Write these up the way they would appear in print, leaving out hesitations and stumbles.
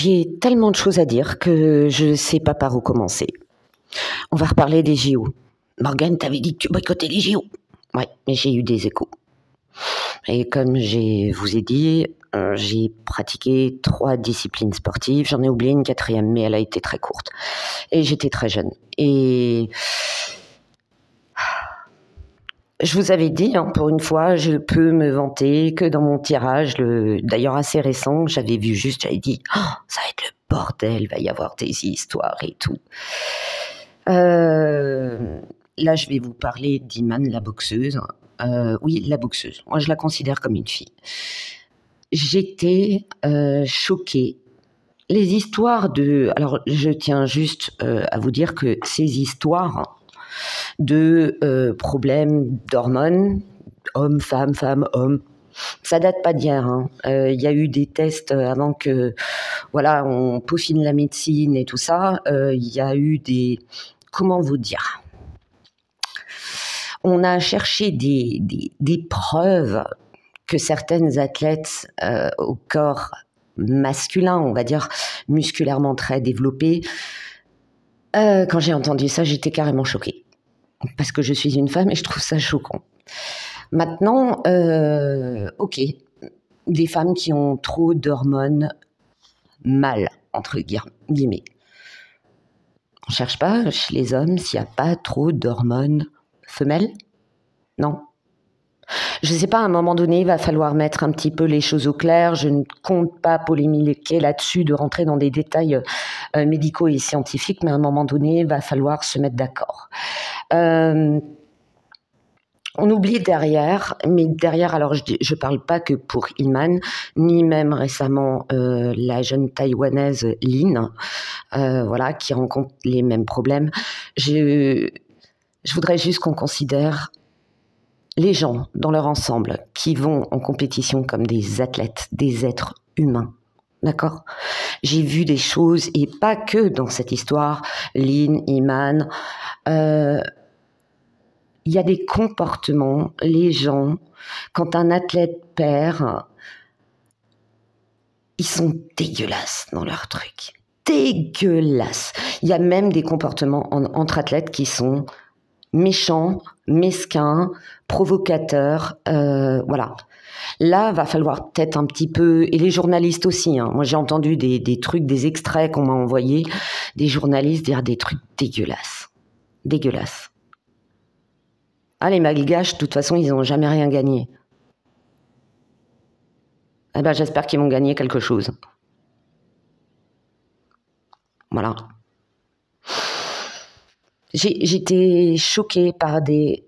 J'ai tellement de choses à dire que je ne sais pas par où commencer. On va reparler des JO. Morgane, t'avais dit que tu boycottais les JO. Ouais, mais j'ai eu des échos. Et comme je vous ai dit, j'ai pratiqué 3 disciplines sportives. J'en ai oublié une 4e, mais elle a été très courte. Et j'étais très jeune. Et je vous avais dit, pour une fois, je peux me vanter que dans mon tirage, d'ailleurs assez récent, j'avais dit, oh, ça va être le bordel, il va y avoir des histoires et tout. Là, je vais vous parler d'Iman, la boxeuse. Oui, la boxeuse. Moi, je la considère comme une fille. J'étais choquée. Les histoires de... Alors, je tiens juste à vous dire que ces histoires de problèmes d'hormones, homme, femme, homme, ça date pas d'hier. Y a eu des tests avant que, voilà, on peaufine la médecine et tout ça. Il y a eu des... Comment vous dire ? On a cherché des preuves que certaines athlètes au corps masculin, on va dire, musculairement très développés, quand j'ai entendu ça, j'étais carrément choquée. Parce que je suis une femme et je trouve ça choquant. Maintenant, ok, des femmes qui ont trop d'hormones mâles, entre guillemets. On ne cherche pas chez les hommes s'il n'y a pas trop d'hormones femelles ? Non. Je ne sais pas, à un moment donné, il va falloir mettre un petit peu les choses au clair. Je ne compte pas polémiquer là-dessus, de rentrer dans des détails médicaux et scientifiques, mais à un moment donné, il va falloir se mettre d'accord. On oublie derrière, mais derrière, alors je parle pas que pour Iman, ni même récemment la jeune taïwanaise Lin, voilà, qui rencontre les mêmes problèmes. Je voudrais juste qu'on considère les gens dans leur ensemble qui vont en compétition comme des athlètes, des êtres humains. D'accord ? J'ai vu des choses, et pas que dans cette histoire, Lin, Iman, il y a des comportements, les gens, quand un athlète perd, ils sont dégueulasses dans leur truc. Dégueulasses. Il y a même des comportements entre athlètes qui sont méchants, mesquins, provocateurs, voilà. Là, va falloir peut-être un petit peu, et les journalistes aussi, Moi, j'ai entendu des trucs, des extraits qu'on m'a envoyés, des journalistes dire des trucs dégueulasses. Dégueulasses. Ah, les Malgaches, de toute façon, ils n'ont jamais rien gagné. Eh ben, j'espère qu'ils vont gagner quelque chose. Voilà. J'étais choquée par des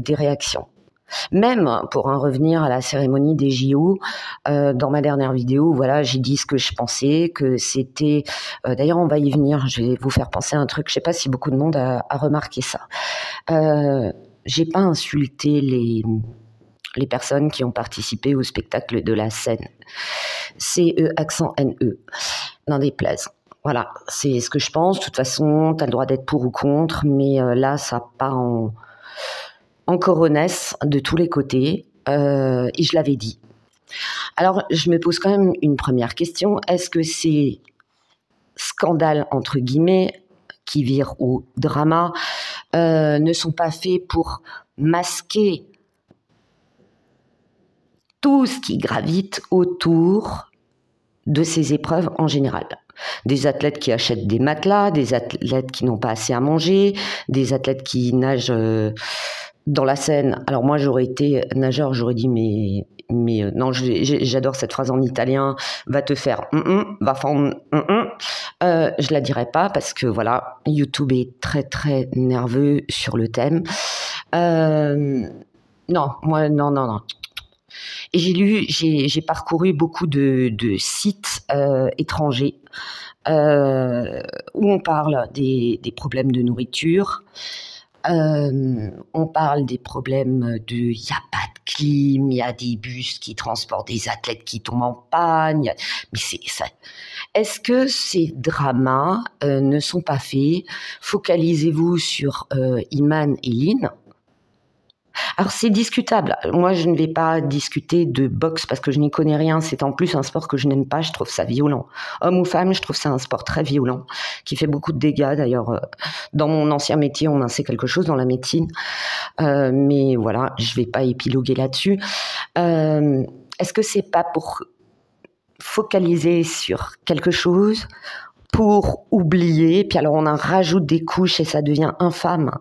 réactions. Même pour en revenir à la cérémonie des JO, dans ma dernière vidéo, voilà, j'ai dit ce que je pensais, que c'était... D'ailleurs, on va y venir, je vais vous faire penser à un truc, je ne sais pas si beaucoup de monde a remarqué ça. J'ai pas insulté les personnes qui ont participé au spectacle de la scène. CE, accent NE, n'en déplaise. Voilà, c'est ce que je pense. De toute façon, tu as le droit d'être pour ou contre, mais là, ça part en coronesse de tous les côtés, et je l'avais dit. Alors, je me pose quand même une première question. Est-ce que ces scandales, entre guillemets, qui virent au drama, ne sont pas faits pour masquer tout ce qui gravite autour de ces épreuves en général? Des athlètes qui achètent des matelas, des athlètes qui n'ont pas assez à manger, des athlètes qui nagent dans la Seine. Alors moi, j'aurais été nageur, j'aurais dit mais non, j'adore cette phrase en italien, va te faire va faire je la dirai pas parce que voilà, YouTube est très très nerveux sur le thème. Non, moi non. Et j'ai parcouru beaucoup de sites étrangers où on parle des problèmes de nourriture, on parle des problèmes il n'y a pas de clim, il y a des bus qui transportent des athlètes qui tombent en panne, mais c'est ça. Est-ce que ces dramas ne sont pas faits? Focalisez-vous sur Iman et Lin. Alors c'est discutable. Moi, je ne vais pas discuter de boxe parce que je n'y connais rien. C'est en plus un sport que je n'aime pas. Je trouve ça violent. Homme ou femme, je trouve ça un sport très violent qui fait beaucoup de dégâts. D'ailleurs, dans mon ancien métier, on en sait quelque chose dans la médecine. Mais voilà, je ne vais pas épiloguer là-dessus. Est-ce que c'est pas pour focaliser sur quelque chose, pour oublier, puis alors on en rajoute des couches et ça devient infâme?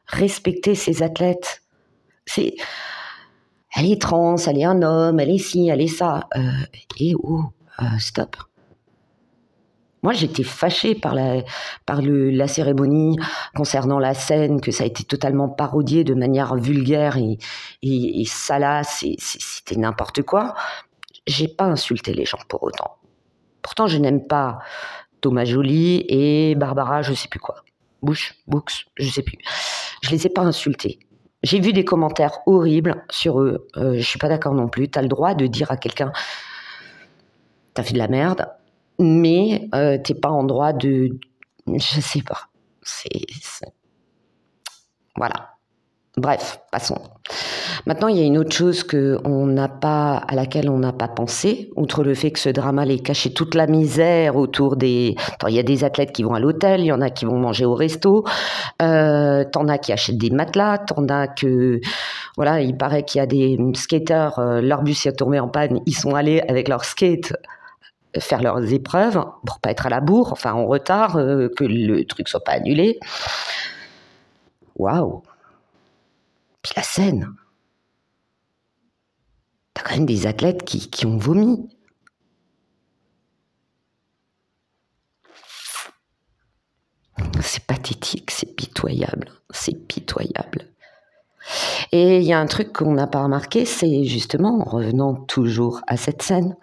Respecter ces athlètes. Elle est trans, elle est un homme, elle est ci, elle est ça. Stop. Moi, j'étais fâchée par la cérémonie concernant la scène, que ça a été totalement parodié de manière vulgaire et salace, c'était n'importe quoi. J'ai pas insulté les gens pour autant. Pourtant, je n'aime pas Thomas Joly et Barbara, je sais plus quoi. Bush, je sais plus. Je les ai pas insultés. J'ai vu des commentaires horribles sur eux. Je suis pas d'accord non plus. T'as le droit de dire à quelqu'un t'as fait de la merde, mais t'es pas en droit de... Je sais pas. Voilà. Bref, passons. Maintenant, il y a une autre chose à laquelle on n'a pas pensé, outre le fait que ce drama les cachait toute la misère autour des... Attends, il y a des athlètes qui vont à l'hôtel, il y en a qui vont manger au resto, t'en as qui achètent des matelas, t'en as que... Voilà, il paraît qu'il y a des skateurs, leur bus est tombé en panne, ils sont allés avec leur skate faire leurs épreuves pour pas être à la bourre, enfin en retard, que le truc soit pas annulé. Waouh! Puis la scène. T'as quand même des athlètes qui ont vomi. C'est pathétique, c'est pitoyable, c'est pitoyable. Et il y a un truc qu'on n'a pas remarqué, c'est justement, en revenant toujours à cette scène,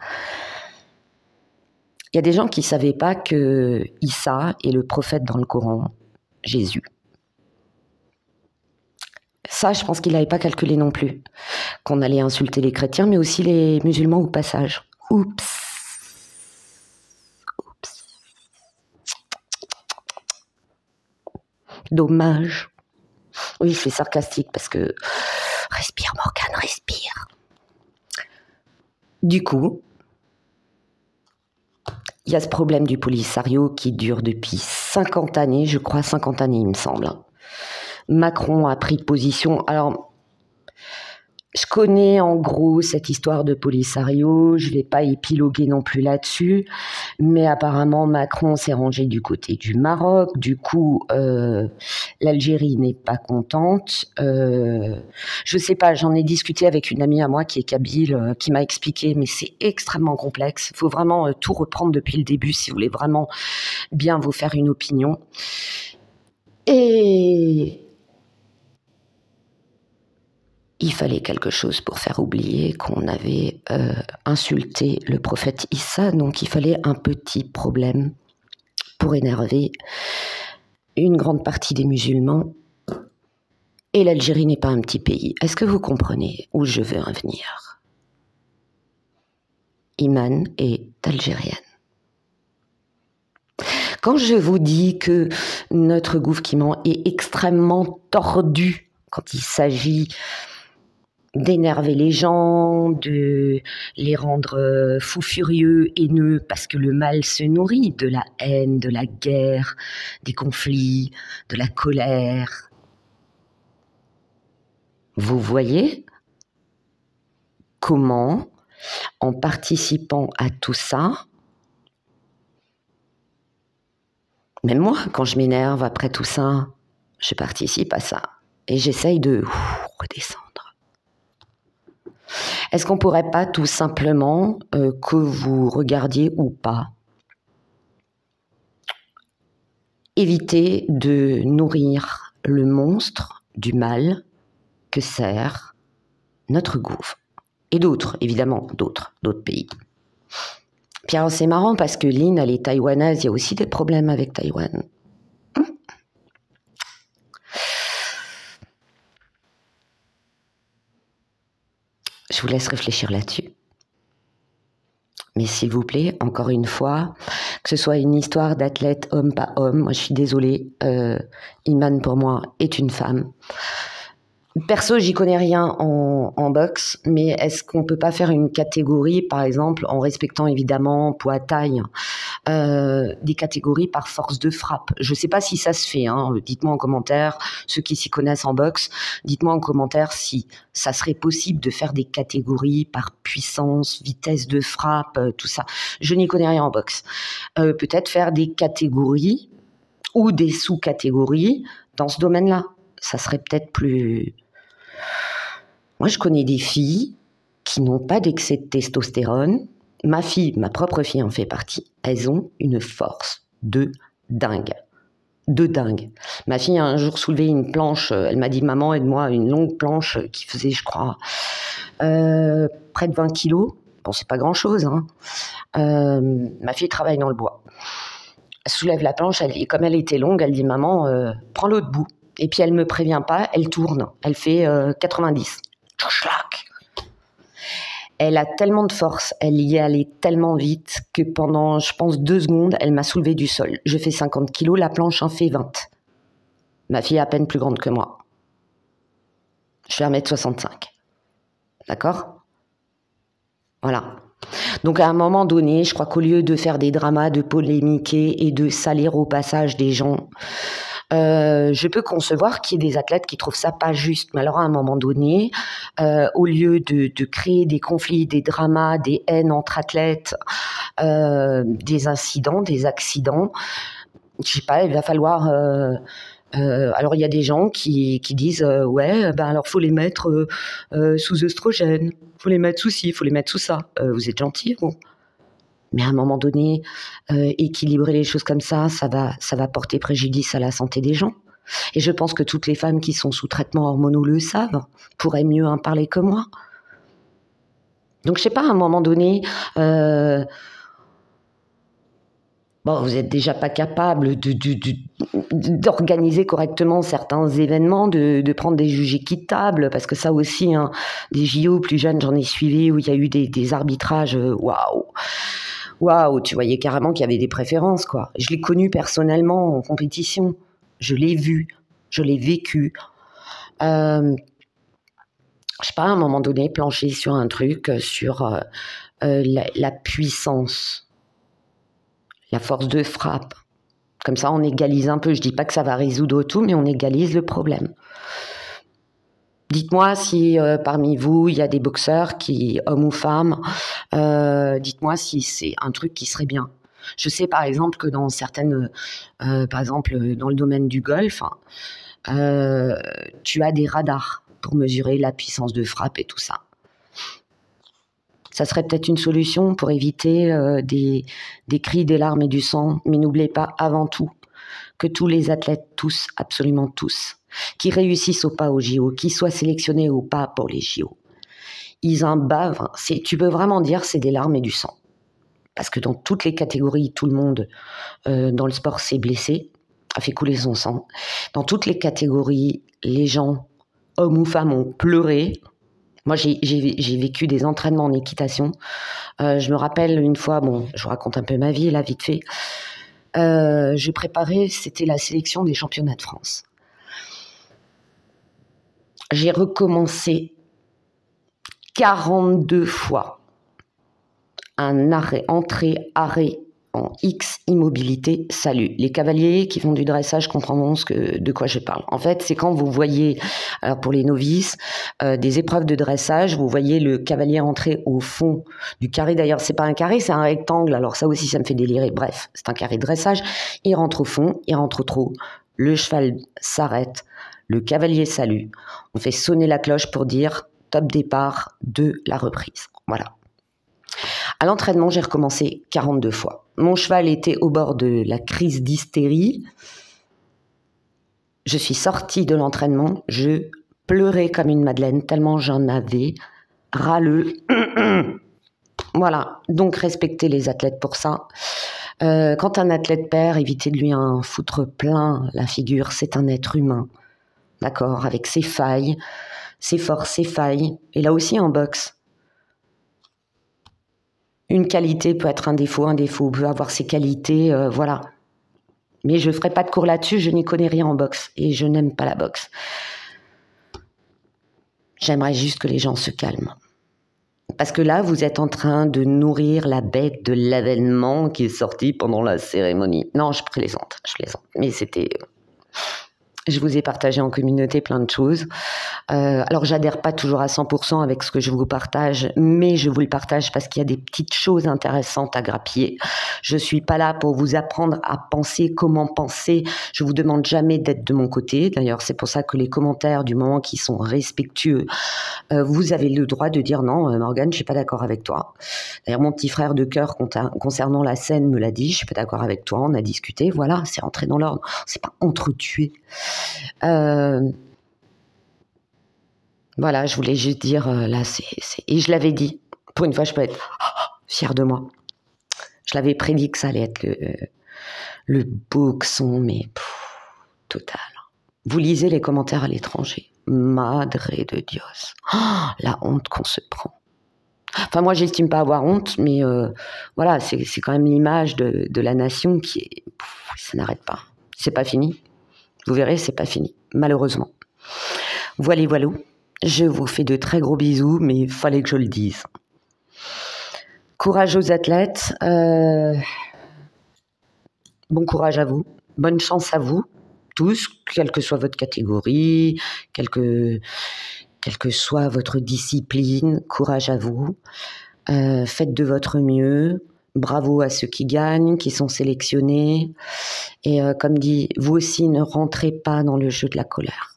il y a des gens qui ne savaient pas que Issa est le prophète dans le Coran, Jésus. Ça, je pense qu'il n'avait pas calculé non plus, qu'on allait insulter les chrétiens, mais aussi les musulmans au passage. Oups. Dommage. Oui, je suis sarcastique parce que... Respire, Morgane, respire. Du coup, il y a ce problème du Polisario qui dure depuis 50 années, je crois 50 années, il me semble. Macron a pris position. Alors, je connais en gros cette histoire de Polisario, je ne vais pas épiloguer non plus là-dessus, mais apparemment Macron s'est rangé du côté du Maroc, du coup l'Algérie n'est pas contente. Je ne sais pas, j'en ai discuté avec une amie à moi qui est kabyle, qui m'a expliqué, mais c'est extrêmement complexe, il faut vraiment tout reprendre depuis le début si vous voulez vraiment bien vous faire une opinion. Et... il fallait quelque chose pour faire oublier qu'on avait insulté le prophète Issa, donc il fallait un petit problème pour énerver une grande partie des musulmans. Et l'Algérie n'est pas un petit pays. Est-ce que vous comprenez où je veux en venir? Iman est algérienne. Quand je vous dis que notre gouvernement est extrêmement tordu quand il s'agit d'énerver les gens, de les rendre fous furieux, haineux, parce que le mal se nourrit de la haine, de la guerre, des conflits, de la colère. Vous voyez comment, en participant à tout ça, même moi, quand je m'énerve après tout ça, je participe à ça et j'essaye de redescendre. Est-ce qu'on ne pourrait pas tout simplement, que vous regardiez ou pas, éviter de nourrir le monstre du mal que sert notre gouffre? Et d'autres, évidemment, d'autres pays. Puis alors c'est marrant parce que Lynn, elle est taïwanaise, il y a aussi des problèmes avec Taïwan. Je vous laisse réfléchir là-dessus. Mais s'il vous plaît, encore une fois, que ce soit une histoire d'athlète homme, pas homme, moi je suis désolée, Iman pour moi est une femme. Perso, j'y connais rien en boxe, mais est-ce qu'on peut pas faire une catégorie, par exemple, en respectant évidemment poids, taille, des catégories par force de frappe? Je sais pas si ça se fait, hein. Dites-moi en commentaire, ceux qui s'y connaissent en boxe, dites-moi en commentaire si ça serait possible de faire des catégories par puissance, vitesse de frappe, tout ça. Je n'y connais rien en boxe. Peut-être faire des catégories ou des sous-catégories dans ce domaine-là. Ça serait peut-être plus... Moi, je connais des filles qui n'ont pas d'excès de testostérone. Ma fille, ma propre fille en fait partie. Elles ont une force de dingue. De dingue. Ma fille a un jour soulevé une planche. Elle m'a dit, maman, aide-moi, une longue planche qui faisait, je crois, près de 20 kilos. Bon, c'est pas grand-chose, hein. Ma fille travaille dans le bois. Elle soulève la planche, comme elle était longue, elle dit, maman, prends l'autre bout. Et puis elle me prévient pas, elle tourne, elle fait 90. Elle a tellement de force, elle y est allée tellement vite que pendant, je pense, 2 secondes, elle m'a soulevée du sol. Je fais 50 kilos, la planche en fait 20. Ma fille est à peine plus grande que moi. Je fais 1m65. D'accord ? Voilà. Donc à un moment donné, je crois qu'au lieu de faire des dramas, de polémiquer et de salir au passage des gens, je peux concevoir qu'il y ait des athlètes qui trouvent ça pas juste. Mais alors à un moment donné, au lieu de créer des conflits, des dramas, des haines entre athlètes, des incidents, des accidents, je sais pas, il va falloir... alors il y a des gens qui disent ouais, ben alors faut les mettre sous œstrogène, faut les mettre sous ci, faut les mettre sous ça. Vous êtes gentils, vous. Mais à un moment donné, équilibrer les choses comme ça va porter préjudice à la santé des gens. Et je pense que toutes les femmes qui sont sous traitement hormonaux le savent, pourraient mieux en parler que moi. Donc je sais pas, à un moment donné, bon, vous êtes déjà pas capable d'organiser correctement certains événements, de prendre des juges équitables, parce que ça aussi, hein, des JO plus jeunes, j'en ai suivi où il y a eu des arbitrages, waouh, tu voyais carrément qu'il y avait des préférences, quoi. Je l'ai connu personnellement en compétition, je l'ai vu, je l'ai vécu. Je sais pas, à un moment donné, plancher sur un truc, sur la puissance, la force de frappe. Comme ça, on égalise un peu. Je dis pas que ça va résoudre tout, mais on égalise le problème. Dites-moi si parmi vous, il y a des boxeurs, hommes ou femmes, dites-moi si c'est un truc qui serait bien. Je sais par exemple que dans certaines, par exemple dans le domaine du golf, tu as des radars pour mesurer la puissance de frappe et tout ça. Ça serait peut-être une solution pour éviter des cris, des larmes et du sang. Mais n'oubliez pas avant tout que tous les athlètes, tous, absolument tous, qui réussissent ou pas aux JO, qui soient sélectionnés ou pas pour les JO, ils en bavent. Tu peux vraiment dire c'est des larmes et du sang. Parce que dans toutes les catégories, tout le monde dans le sport s'est blessé, a fait couler son sang. Dans toutes les catégories, les gens, hommes ou femmes, ont pleuré. Moi, j'ai vécu des entraînements en équitation. Je me rappelle une fois, bon, je vous raconte un peu ma vie, là, vite fait. Je préparais, c'était la sélection des championnats de France. J'ai recommencé 42 fois un arrêt, entrée, arrêt en X immobilité, salut. Les cavaliers qui font du dressage comprendront de quoi je parle. En fait, c'est quand vous voyez, alors pour les novices, des épreuves de dressage, vous voyez le cavalier entrer au fond du carré. D'ailleurs, c'est pas un carré, c'est un rectangle. Alors ça aussi, ça me fait délirer. Bref, c'est un carré de dressage. Il rentre au fond, il rentre trop. Le cheval s'arrête. Le cavalier salue. On fait sonner la cloche pour dire top départ de la reprise. Voilà. À l'entraînement, j'ai recommencé 42 fois. Mon cheval était au bord de la crise d'hystérie. Je suis sortie de l'entraînement, je pleurais comme une madeleine, tellement j'en avais ras-le. Voilà, donc respectez les athlètes pour ça. Quand un athlète perd, évitez de lui en foutre plein la figure, c'est un être humain. D'accord, avec ses failles, ses forces, ses failles. Et là aussi en boxe. Une qualité peut être un défaut peut avoir ses qualités, voilà. Mais je ne ferai pas de cours là-dessus, je n'y connais rien en boxe et je n'aime pas la boxe. J'aimerais juste que les gens se calment. Parce que là, vous êtes en train de nourrir la bête de l'avènement qui est sorti pendant la cérémonie. Non, je plaisante. Mais c'était... Je vous ai partagé en communauté plein de choses. Alors, j'adhère pas toujours à 100% avec ce que je vous partage, mais je vous le partage parce qu'il y a des petites choses intéressantes à grappiller. Je suis pas là pour vous apprendre à penser, comment penser. Je vous demande jamais d'être de mon côté. D'ailleurs, c'est pour ça que les commentaires, du moment qu'ils sont respectueux, vous avez le droit de dire non, Morgane, je suis pas d'accord avec toi. D'ailleurs, mon petit frère de cœur concernant la scène me l'a dit, je suis pas d'accord avec toi, on a discuté, voilà, c'est rentré dans l'ordre. C'est pas entretué. Voilà, je voulais juste dire, là, et je l'avais dit, pour une fois, je peux être fière de moi. Je l'avais prédit que ça allait être le boxon, mais total. Vous lisez les commentaires à l'étranger. Madre de Dios. Oh, la honte qu'on se prend. Enfin, moi, j'estime pas avoir honte, mais voilà, c'est quand même l'image de la nation qui est... ça n'arrête pas. C'est pas fini. Vous verrez, c'est pas fini, malheureusement. Voilà. Je vous fais de très gros bisous, mais il fallait que je le dise. Courage aux athlètes. Bon courage à vous. Bonne chance à vous, tous, quelle que soit votre catégorie, quelle que soit votre discipline. Courage à vous. Faites de votre mieux. Bravo à ceux qui gagnent, qui sont sélectionnés. Et comme dit, vous aussi, ne rentrez pas dans le jeu de la colère.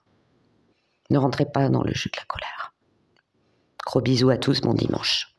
Ne rentrez pas dans le jeu de la colère. Gros bisous à tous, bon dimanche.